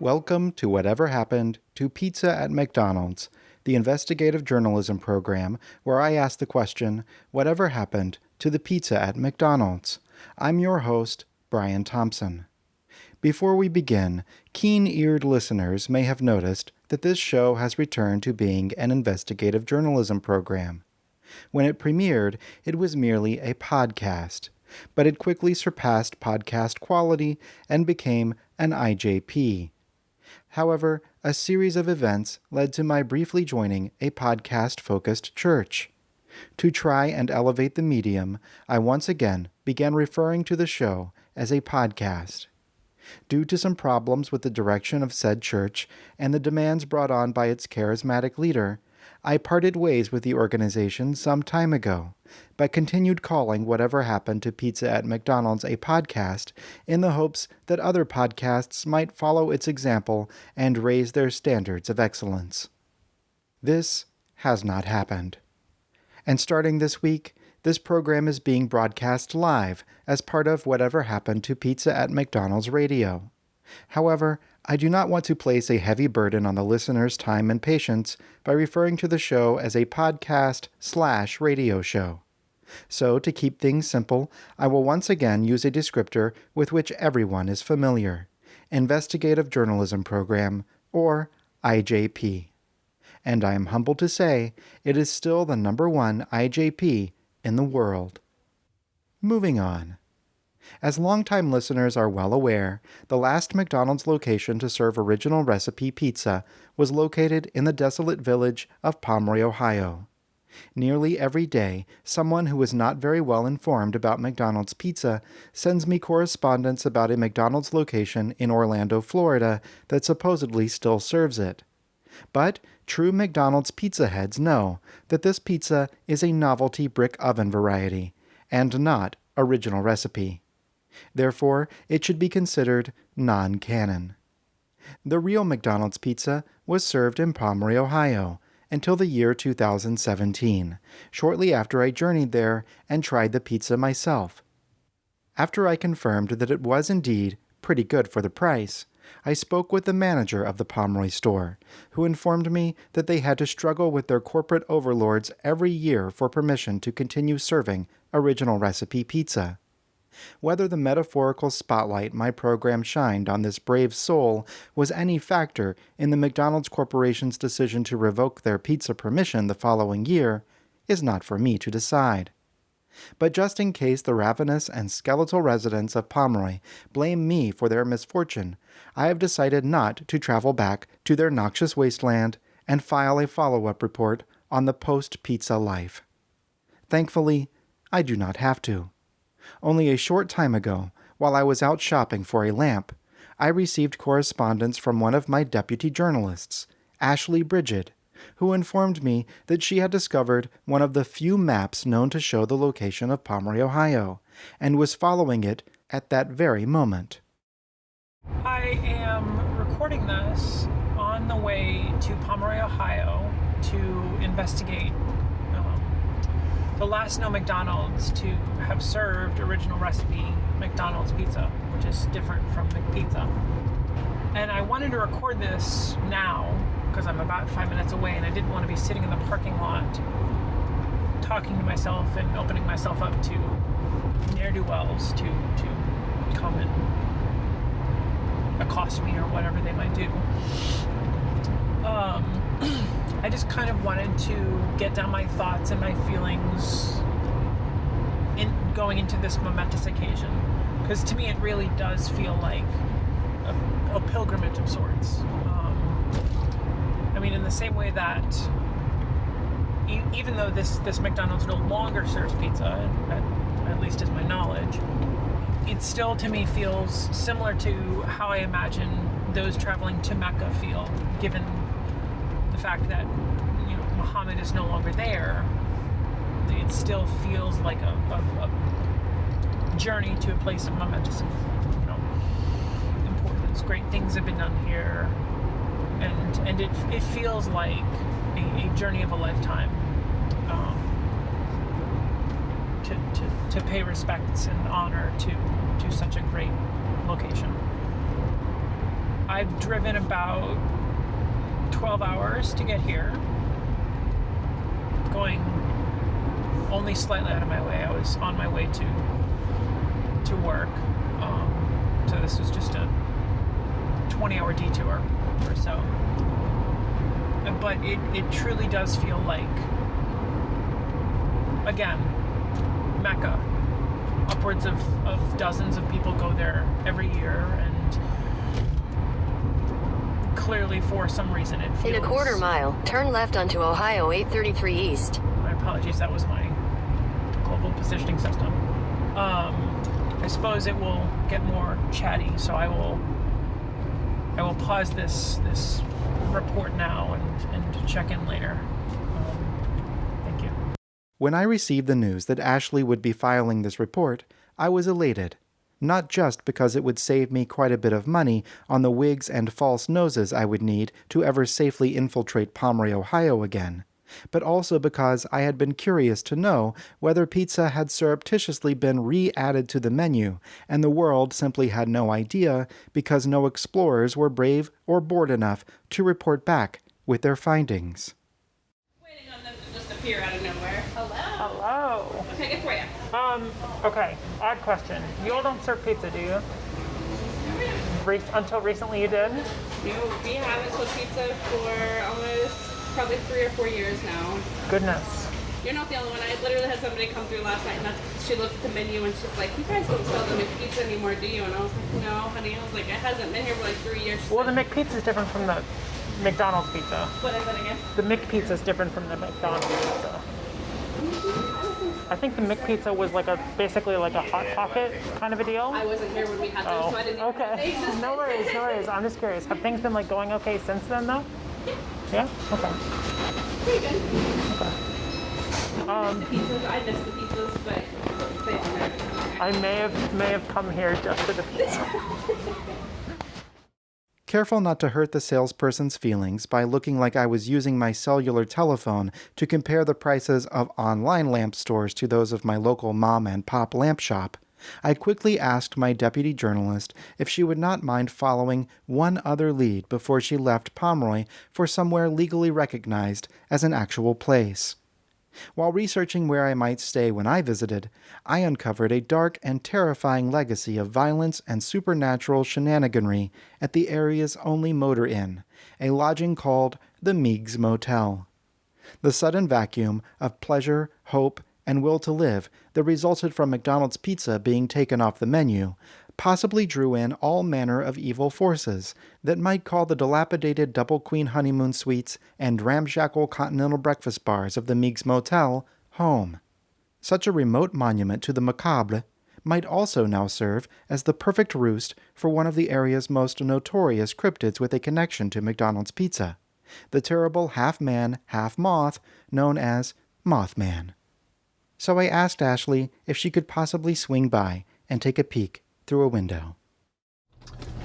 Welcome to Whatever Happened to Pizza at McDonald's, the investigative journalism program where I ask the question, whatever happened to the pizza at McDonald's? I'm your host, Brian Thompson. Before we begin, keen-eared listeners may have noticed that this show has returned to being an investigative journalism program. When it premiered, it was merely a podcast, but it quickly surpassed podcast quality and became an IJP. However, a series of events led to my briefly joining a podcast-focused church. To try and elevate the medium, I once again began referring to the show as a podcast. Due to some problems with the direction of said church and the demands brought on by its charismatic leader, I parted ways with the organization some time ago, but continued calling Whatever Happened to Pizza at McDonald's a podcast in the hopes that other podcasts might follow its example and raise their standards of excellence. This has not happened. And starting this week, this program is being broadcast live as part of Whatever Happened to Pizza at McDonald's Radio. However, I do not want to place a heavy burden on the listener's time and patience by referring to the show as a podcast/radio show. So, to keep things simple, I will once again use a descriptor with which everyone is familiar: Investigative Journalism Program, or IJP. And I am humbled to say it is still the #1 IJP in the world. Moving on. As longtime listeners are well aware, the last McDonald's location to serve original recipe pizza was located in the desolate village of Pomeroy, Ohio. Nearly every day, someone who is not very well informed about McDonald's pizza sends me correspondence about a McDonald's location in Orlando, Florida that supposedly still serves it. But true McDonald's pizza heads know that this pizza is a novelty brick oven variety, and not original recipe. Therefore, it should be considered non-canon. The real McDonald's pizza was served in Pomeroy, Ohio, until the year 2017, shortly after I journeyed there and tried the pizza myself. After I confirmed that it was indeed pretty good for the price, I spoke with the manager of the Pomeroy store, who informed me that they had to struggle with their corporate overlords every year for permission to continue serving original recipe pizza. Whether the metaphorical spotlight my program shined on this brave soul was any factor in the McDonald's Corporation's decision to revoke their pizza permission the following year is not for me to decide. But just in case the ravenous and skeletal residents of Pomeroy blame me for their misfortune, I have decided not to travel back to their noxious wasteland and file a follow-up report on the post-pizza life. Thankfully, I do not have to. Only a short time ago, while I was out shopping for a lamp, I received correspondence from one of my deputy journalists, Ashley Bridget, who informed me that she had discovered one of the few maps known to show the location of Pomeroy, Ohio, and was following it at that very moment. I am recording this on the way to Pomeroy, Ohio to investigate the last known McDonald's to have served original recipe McDonald's pizza, which is different from McPizza. And I wanted to record this now because I'm about 5 minutes away and I didn't want to be sitting in the parking lot talking to myself and opening myself up to ne'er-do-wells to come and accost me or whatever they might do. I just kind of wanted to get down my thoughts and my feelings in going into this momentous occasion, because to me it really does feel like a pilgrimage of sorts. I mean, in the same way that even though this McDonald's no longer serves pizza, at least as my knowledge, it still to me feels similar to how I imagine those traveling to Mecca feel, given the fact that, you know, Muhammad is no longer there. It still feels like a journey to a place of momentous, you know, importance. Great things have been done here, and it feels like a journey of a lifetime. To pay respects and honor to such a great location. I've driven about 12 hours to get here, going only slightly out of my way. I was on my way to work, so this was just a 20-hour detour or so. But it truly does feel like, again, Mecca. Upwards of dozens of people go there every year, and clearly for some reason it feels... In a quarter mile, turn left onto Ohio 833 East. My apologies, that was my global positioning system. I suppose it will get more chatty, so I will pause this report now and check in later. Thank you. When I received the news that Ashley would be filing this report, I was elated. Not just because it would save me quite a bit of money on the wigs and false noses I would need to ever safely infiltrate Pomeroy, Ohio again, but also because I had been curious to know whether pizza had surreptitiously been re-added to the menu, and the world simply had no idea because no explorers were brave or bored enough to report back with their findings. Waiting on them to just appear out of nowhere. Hello. Hello. What can I get for you? Okay, odd question. You all don't serve pizza, do you? Until recently you did? No, we haven't sold pizza for almost probably 3 or 4 years now. Goodness. You're not the only one. I literally had somebody come through last night and she looked at the menu and she's like, you guys don't sell the McPizza anymore, do you? And I was like, no, honey. I was like, it hasn't been here for like 3 years. Well, the McPizza is different from the McDonald's pizza. What is it again? The McPizza is different from the McDonald's pizza. I think the McPizza was basically like a Hot Pocket kind of a deal. I wasn't here when we had those, so I didn't even know they existed. No worries. I'm just curious. Have things been going okay since then, though? Yeah? Okay. Pretty good. Okay. I miss the pizzas, but they are okay. I may have come here just for the pizza. Careful not to hurt the salesperson's feelings by looking like I was using my cellular telephone to compare the prices of online lamp stores to those of my local mom and pop lamp shop, I quickly asked my deputy journalist if she would not mind following one other lead before she left Pomeroy for somewhere legally recognized as an actual place. While researching where I might stay when I visited, I uncovered a dark and terrifying legacy of violence and supernatural shenaniganry at the area's only motor inn, a lodging called the Meigs Motel. The sudden vacuum of pleasure, hope, and will to live that resulted from McDonald's pizza being taken off the menu possibly drew in all manner of evil forces that might call the dilapidated double queen honeymoon suites and ramshackle continental breakfast bars of the Meigs Motel home. Such a remote monument to the macabre might also now serve as the perfect roost for one of the area's most notorious cryptids with a connection to McDonald's pizza, the terrible half-man, half-moth known as Mothman. So I asked Ashley if she could possibly swing by and take a peek through a window.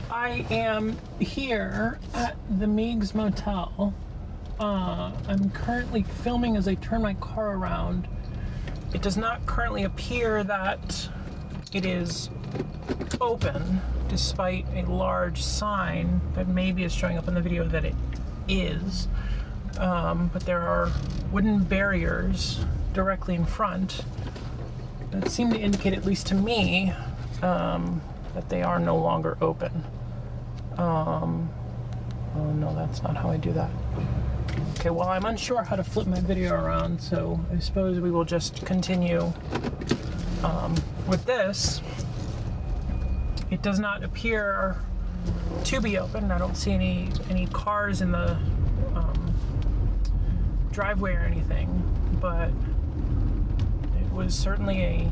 I am here at the Meigs Motel. I'm currently filming as I turn my car around. It does not currently appear that it is open, despite a large sign that maybe is showing up in the video that it is. But there are wooden barriers directly in front that seem to indicate, at least to me, that they are no longer open. Oh no, that's not how I do that. Okay, well, I'm unsure how to flip my video around, so I suppose we will just continue with this. It does not appear to be open. I don't see any cars in the driveway or anything, but it was certainly a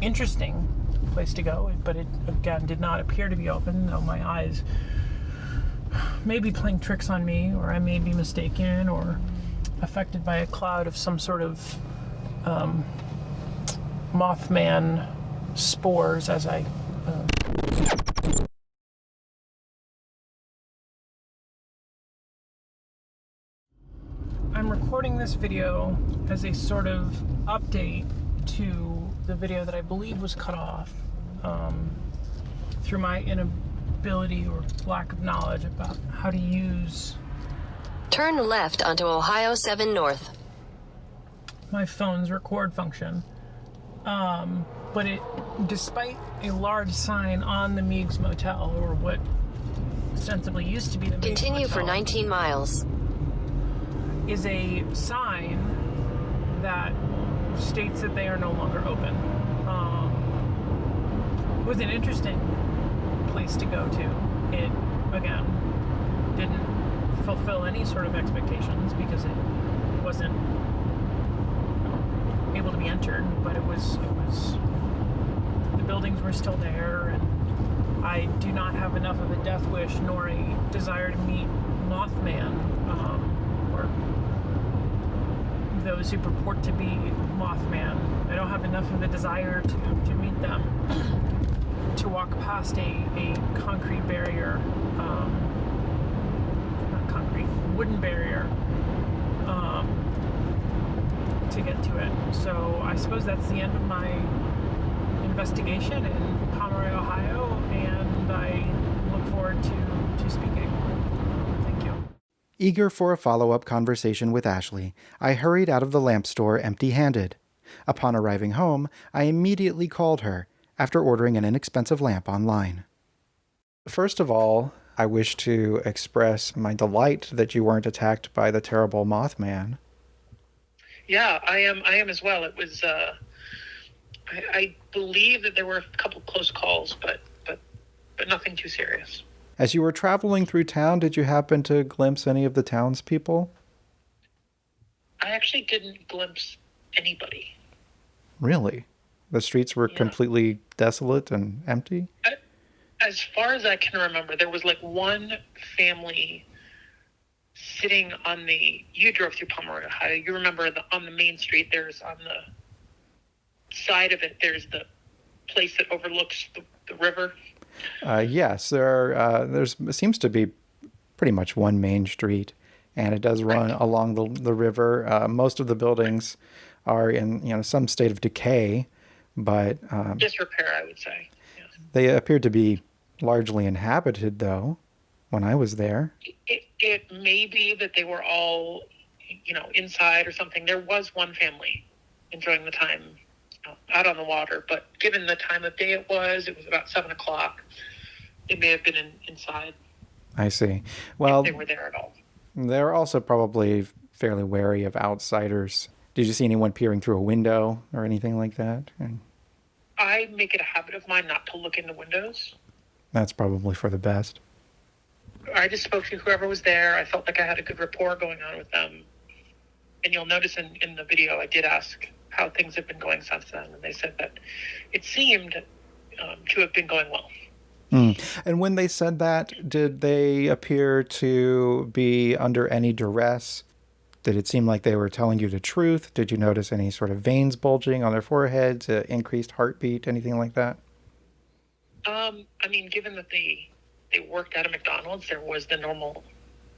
interesting place to go, but it again did not appear to be open, though my eyes may be playing tricks on me, or I may be mistaken or affected by a cloud of some sort of Mothman spores as I I'm recording this video as a sort of update to the video that I believe was cut off through my ability or lack of knowledge about how to use Turn left onto Ohio 7 North. my phone's record function. But despite a large sign on the Meigs Motel, or what ostensibly used to be the Meigs Continue for Motel, 19 miles. is a sign that states that they are no longer open. It was an interesting place to go to. It, again, didn't fulfill any sort of expectations because it wasn't able to be entered, but it was the buildings were still there, and I do not have enough of a death wish nor a desire to meet Mothman, or those who purport to be Mothman. I don't have enough of a desire to meet them to walk past a concrete barrier, not concrete, wooden barrier, to get to it. So I suppose that's the end of my investigation in Pomeroy, Ohio, and I look forward to speaking. Thank you. Eager for a follow-up conversation with Ashley, I hurried out of the lamp store empty-handed. Upon arriving home, I immediately called her, after ordering an inexpensive lamp online. First of all, I wish to express my delight that you weren't attacked by the terrible Mothman. Yeah, I am as well. It was, I believe that there were a couple close calls, but nothing too serious. As you were traveling through town, did you happen to glimpse any of the townspeople? I actually didn't glimpse anybody. Really? The streets were completely desolate and empty? As far as I can remember, there was like one family sitting on you drove through Pomeroy, Ohio. You remember on the main street, there's on the side of it, there's the place that overlooks the river. Yes, there seems to be pretty much one main street, and it does run along the river. Most of the buildings are in some state of decay, but disrepair, I would say. Yeah. They appeared to be largely inhabited, though, when I was there. It may be that they were all, inside or something. There was one family enjoying the time out on the water, but given the time of day it was about 7 o'clock. It may have been inside. I see. Well, if they were there at all. They're also probably fairly wary of outsiders. Did you see anyone peering through a window or anything like that? I make it a habit of mine not to look in the windows. That's probably for the best. I just spoke to whoever was there. I felt like I had a good rapport going on with them. And you'll notice in the video, I did ask how things have been going since then. And they said that it seemed to have been going well. And when they said that, did they appear to be under any duress? Did it seem like they were telling you the truth? Did you notice any sort of veins bulging on their foreheads, increased heartbeat, anything like that? Given that they worked at a McDonald's, there was the normal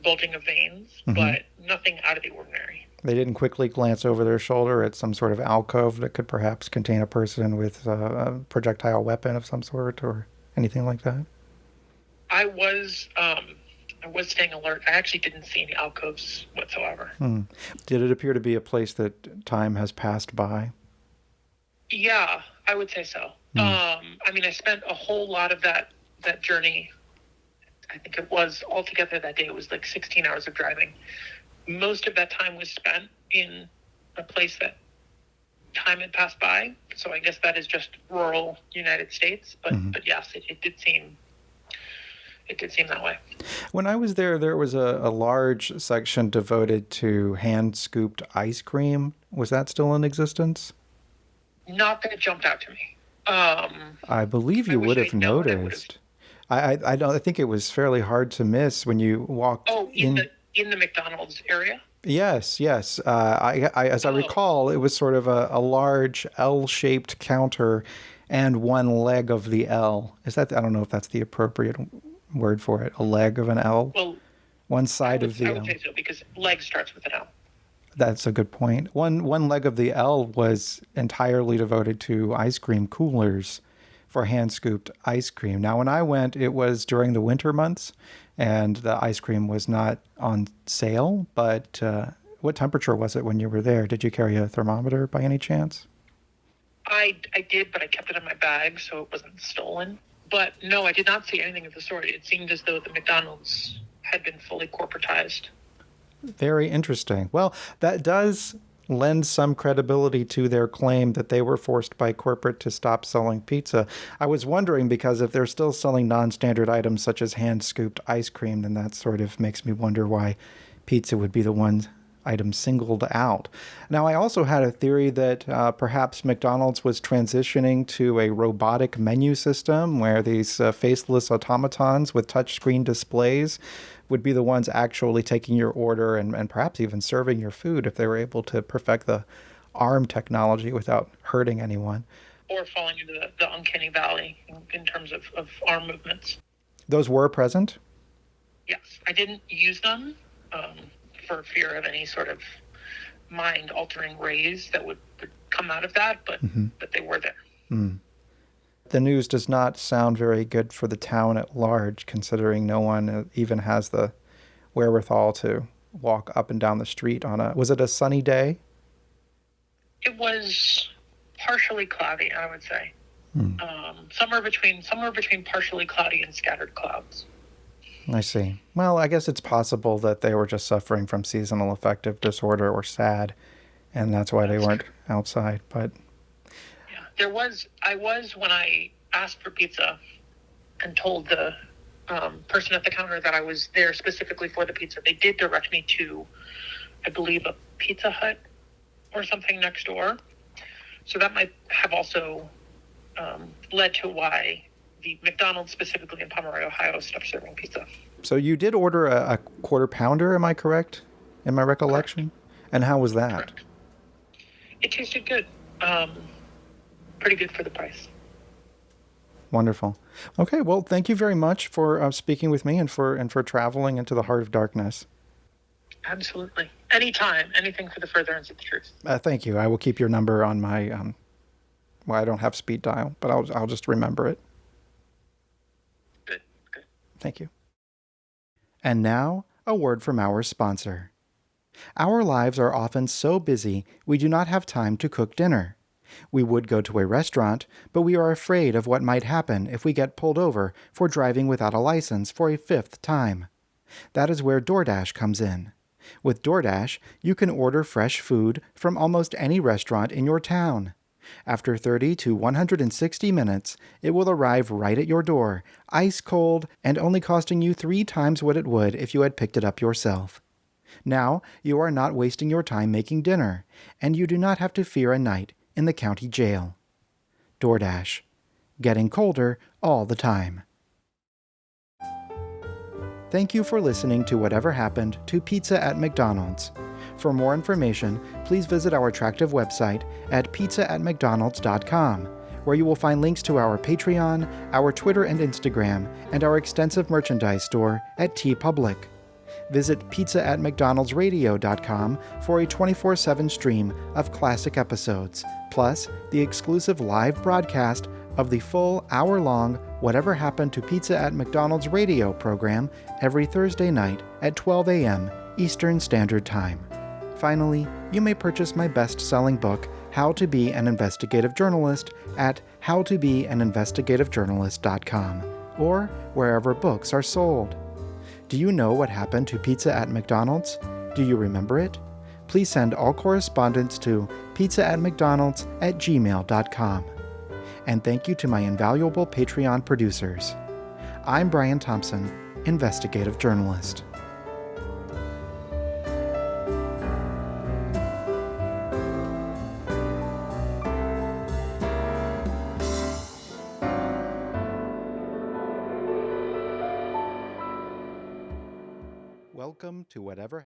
bulging of veins, but nothing out of the ordinary. They didn't quickly glance over their shoulder at some sort of alcove that could perhaps contain a person with a projectile weapon of some sort or anything like that? I was staying alert. I actually didn't see any alcoves whatsoever. Did it appear to be a place that time has passed by? Yeah, I would say so. I spent a whole lot of that journey. I think it was altogether that day, it was like 16 hours of driving. Most of that time was spent in a place that time had passed by. So I guess that is just rural United States. But yes, it did seem that way. When I was there was a large section devoted to hand-scooped ice cream. Was that still in existence? Not that it jumped out to me. I believe you would have noticed. I think it was fairly hard to miss when you walked in the McDonald's area. Yes. As I recall, it was sort of a large L-shaped counter and one leg of the L. I don't know if that's the appropriate word for it. A leg of an L. Well, one side of the L. I would say so because leg starts with an L. That's a good point. One leg of the L was entirely devoted to ice cream coolers for hand-scooped ice cream. Now, when I went, it was during the winter months, and the ice cream was not on sale. But what temperature was it when you were there? Did you carry a thermometer by any chance? I did, but I kept it in my bag so it wasn't stolen. But no, I did not see anything of the sort. It seemed as though the McDonald's had been fully corporatized. Very interesting. Well, that does lend some credibility to their claim that they were forced by corporate to stop selling pizza. I was wondering, because if they're still selling non-standard items such as hand-scooped ice cream, then that sort of makes me wonder why pizza would be the one item singled out. Now, I also had a theory that perhaps McDonald's was transitioning to a robotic menu system where these faceless automatons with touchscreen displays would be the ones actually taking your order and perhaps even serving your food if they were able to perfect the arm technology without hurting anyone. Or falling into the uncanny valley in terms of arm movements. Those were present? Yes. I didn't use them for fear of any sort of mind-altering rays that would come out of that, but they were there. Mm. The news does not sound very good for the town at large, considering no one even has the wherewithal to walk up and down the street on was it a sunny day? It was partially cloudy, I would say. Somewhere between partially cloudy and scattered clouds. I see. Well, I guess it's possible that they were just suffering from seasonal affective disorder or SAD, and that's why they weren't outside. But yeah, I was when I asked for pizza and told the person at the counter that I was there specifically for the pizza. They did direct me to, I believe, a Pizza Hut or something next door. So that might have also led to why the McDonald's, specifically in Pomeroy, Ohio, stopped serving pizza. So you did order a quarter pounder, am I correct? In my recollection? Correct. And how was that? Correct. It tasted good. Pretty good for the price. Wonderful. Okay, well, thank you very much for speaking with me and for traveling into the heart of darkness. Absolutely. Anytime. Anything for the furtherance of the truth. Thank you. I will keep your number on my, well, I don't have speed dial, but I'll just remember it. Good. Thank you. And now, a word from our sponsor. Our lives are often so busy we do not have time to cook dinner. We would go to a restaurant, but we are afraid of what might happen if we get pulled over for driving without a license for a fifth time. That is where DoorDash comes in. With DoorDash, you can order fresh food from almost any restaurant in your town. After 30 to 160 minutes, it will arrive right at your door, ice cold, and only costing you 3 times what it would if you had picked it up yourself. Now, you are not wasting your time making dinner, and you do not have to fear a night in the county jail. DoorDash. Getting colder all the time. Thank you for listening to Whatever Happened to Pizza at McDonald's. For more information, please visit our attractive website at pizzaatmcdonalds.com, where you will find links to our Patreon, our Twitter and Instagram, and our extensive merchandise store at TeePublic. Visit pizzaatmcdonaldsradio.com for a 24/7 stream of classic episodes, plus the exclusive live broadcast of the full hour-long Whatever Happened to Pizza at McDonald's radio program every Thursday night at 12 a.m. Eastern Standard Time. Finally, you may purchase my best-selling book, How to Be an Investigative Journalist, at howtobeaninvestigativejournalist.com, or wherever books are sold. Do you know what happened to pizza at McDonald's? Do you remember it? Please send all correspondence to pizzaatmcdonalds@gmail.com. And thank you to my invaluable Patreon producers. I'm Brian Thompson, investigative journalist. Welcome to Whatever